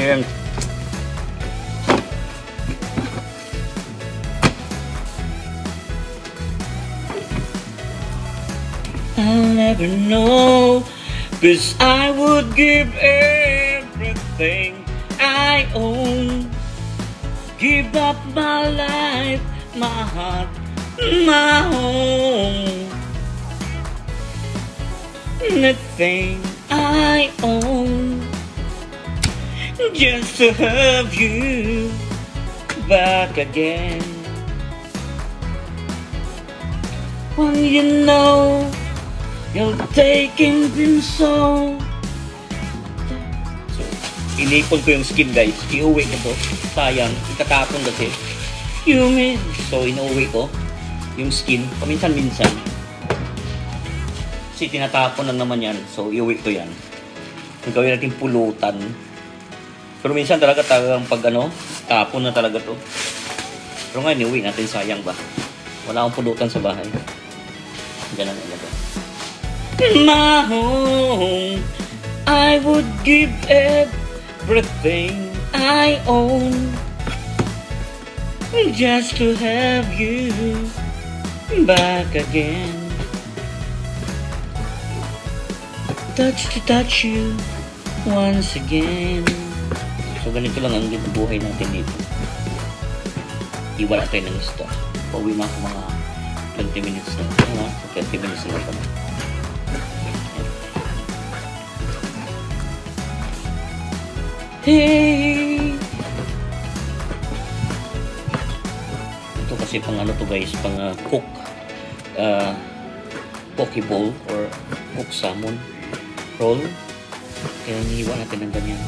Ayan. I'll never know, 'cause I would give everything I own. Give up my life, my heart, my home. Nothing I own, just to have you back again. When you know you're taking them so. Inipon ko yung skin, guys. Iuwi ko to. Sayang, itatapon kasi. So, inuwi ko yung skin. Paminsan-minsan. Kasi tinatapon lang naman yan. So, iuwi ko yan. Kung gawin natin pulutan. Pero minsan talaga pag tapon na talaga to. Pero ngayon, iuwi natin. Sayang ba? Wala akong pulutan sa bahay. Diyan lang talaga. My home, I would give everything I own, just to have you back again. Touch you once again. So ganito lang ang buhay natin dito. Iwala tayo ng gusto. Pauwi na ako mga 20 minutes na. 20 minutes na pa. Hey! Ito kasi pang to guys, pang cook poke bowl or cook salmon roll. Kaya iniiwan natin ng ganyan.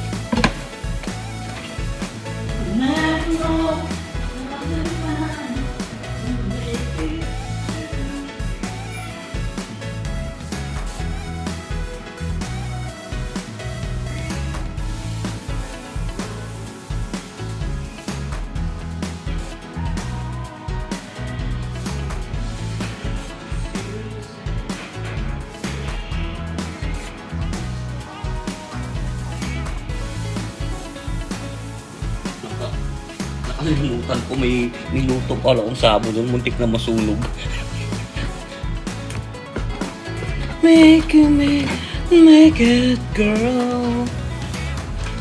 Nakalimutan ko may niluto pala akong sabo doon, muntik na masunog. Make it girl.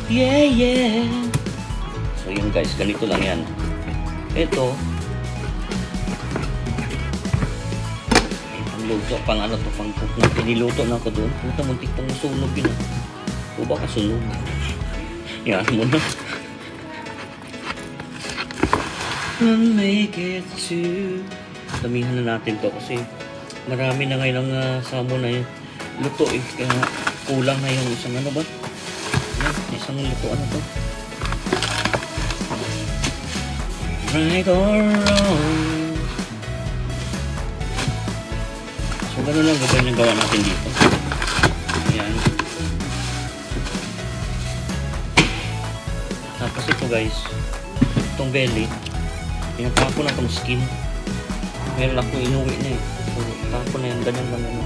Yeah, yeah. So yun guys, ganito lang yan. Ito ang luto, pang cook na piniluto na ako doon. Puta, muntik pang masunog yun. O baka sunog. Yan mo na. Make it to. Damihan na natin to kasi marami na ngayon ang salmon na yun. Luto eh. Kaya kulang na yung isang ba? Yan, isang luto to. Right or wrong. So gano'n lang gagawin yung gawa natin dito. Ayan. Tapos ito guys, itong belly. Pinatapon na itong skin. Meron ako inuwi na eh. So, tapon na yan. Ganyan lang yun.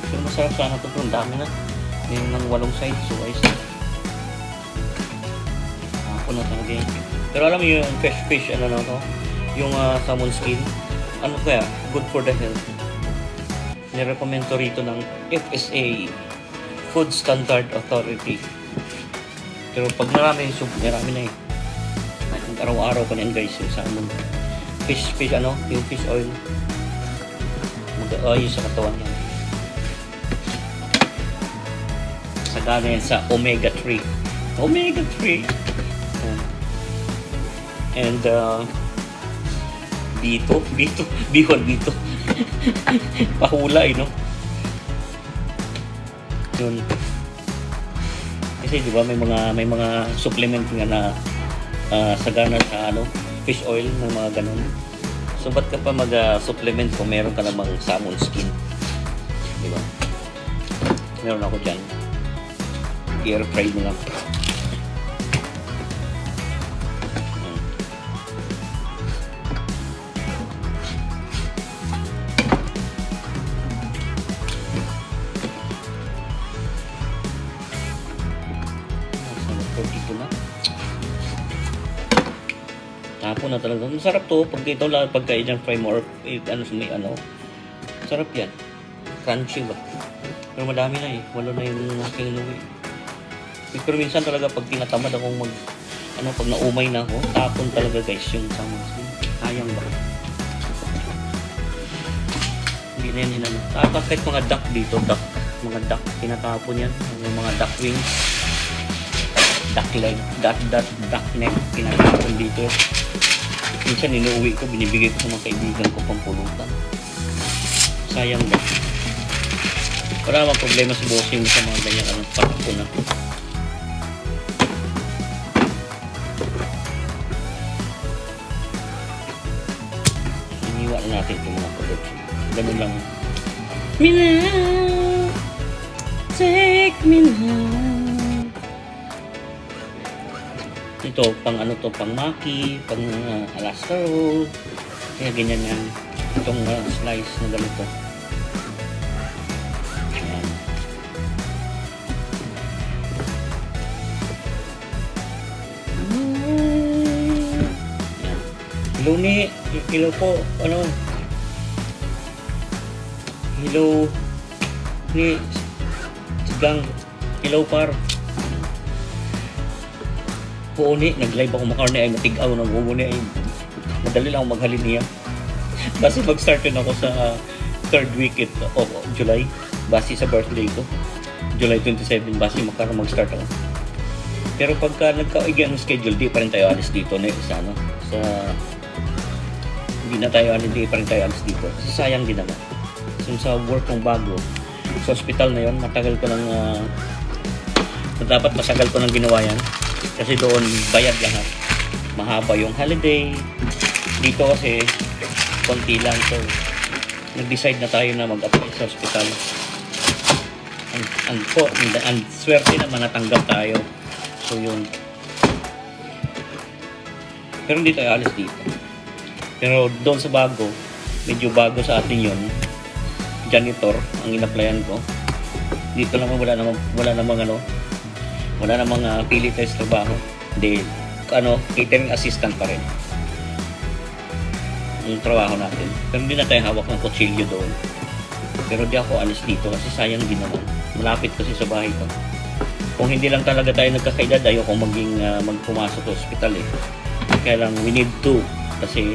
Pero masarap sana ito. Ang dami na. Meron ng 8 sides. So, ayos na. Tapon na talaga yun. Pero alam mo yung fresh fish, to? Yung salmon skin. Ano kaya? Good for the health. Nirecommend to rito ng FSA, Food Standard Authority. Pero pag marami na eh. Araw-araw pa yan guys yung salmon. Fish, yung fish oil. Mag-ayos sa katawan yan. Sagana yan sa omega 3. Omega 3! And, bihon. Pahula no? Yun. Kasi di ba may mga supplement nga na sagana sa fish oil ng mga ganun. So ba't ka pa mag-supplement kung meron ka namang salmon skin? Di ba? Meron ako dyan. Air fry mo lang. 42 na. Tapon na talaga. Masarap to. Pag ito lang, pagka i-junk fry mo or may sarap yan. Crunchy ba? Pero madami na eh. 8 na yung aking inuwi. Pero minsan talaga pag tinatamad akong pag naumay na ako, tapon talaga guys yung sama. Sayang ba? Hindi na yan kahit mga duck dito, mga duck, tinatapon yan. Yung mga duck wings, duck leg, duck neck, tinatapon dito. Minsan inuuwi ko, binibigay ko sa mga kaibigan ko pang pulutan. Sayang ba? Wala namang problema sa bossing sa mga ganyan patakbo na. Iniwan na natin itong mga products. Ganun lang. Me now, take me now. Ito, pang pang maki, pang Alaska roll. Kaya ganyan yan. Itong slice na ganito. Ayan. Ayan. Luni, kilo po, Hello ni Sigang Hello par Puuni, nag-live ako makarni ay matigaw ng umuni ay madali lang maghalin niya. Basi mag-start din ako sa third week of July. Basi sa birthday ko. July 27, basi mag-start ako. Pero pagka nagkaigyan ng schedule, di pa rin tayo alis dito na sa hindi na tayo alis, di pa rin tayo alis dito. Kasi sayang din naman. Sa work kong bago sa hospital na yon, matagal ko nang dapat masagal ko nang ginawa yan kasi doon bayad lahat, mahaba yung holiday. Dito kasi konti lang, so nag-decide na tayo na mag-apply sa hospital. Ang swerte naman natanggap tayo, so yun. Pero hindi tayo alis dito. Pero doon sa bago, medyo bago sa atin yun, janitor ang in-applyan ko. Dito naman wala namang pili tayo sa trabaho. Hindi, catering assistant pa rin yung trabaho natin. Pero hindi na tayo hawak ng kutsilyo doon. Pero di ako alis dito kasi sayang din naman. Malapit kasi sa bahay ko. Kung hindi lang talaga tayo nagkakaedad, ayoko magpumasok sa hospital eh. Kaya lang we need to kasi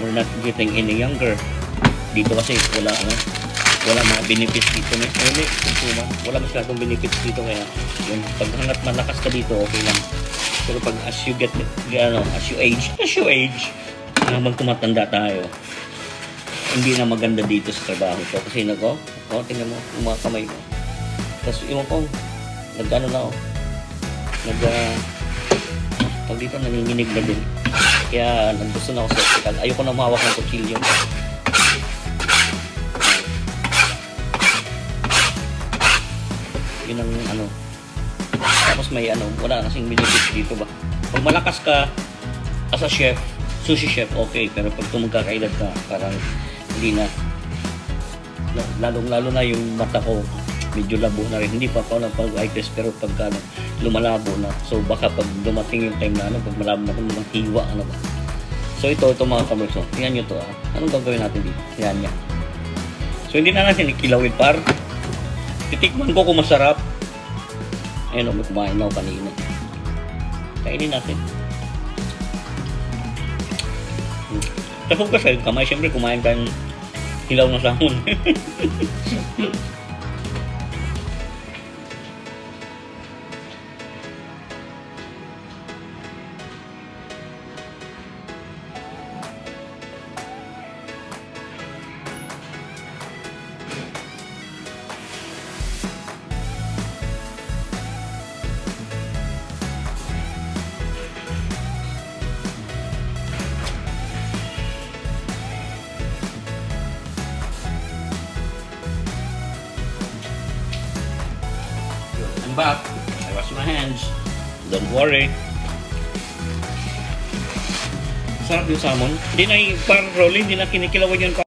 we're not getting any younger. Dito kasi wala mga benefits dito wala masyadong benefits dito, kaya yun, pag hangat malakas ka dito okay lang. Pero pag as you age habang tumatanda tayo, hindi na maganda dito sa trabaho ko kasi tingnan mo yung mga kamay ko, tapos yung ko pag dito nanginginig na din, kaya naggusto na ako sa hospital. Ayoko na mahawak ng kutsilyo. Yun ang tapos may wala kasing benefits dito ba. Pag malakas ka as a chef, sushi chef, okay, pero pag magkakaedad ka, parang hindi na, lalo na yung mata ko medyo labo na rin. Hindi pa ako pag-eye test, pero pagka lumalabo na, so baka pag dumating yung time na pag malabo na kung hiwa ba. So ito mga kamerso, tingnan nyo to anong gagawin natin dito, tingnan niya. So hindi na natin ikilawin par. Titikman ko kung masarap. Ayun may kumain na ako kanina. Kainin natin. Tapos kasi kamay, syempre kumain ka ng hilaw na salmon. I'm back. I wash my hands. Don't worry. Sarap yung salmon. Hindi na parang rolling, hindi na kinikilawan yun.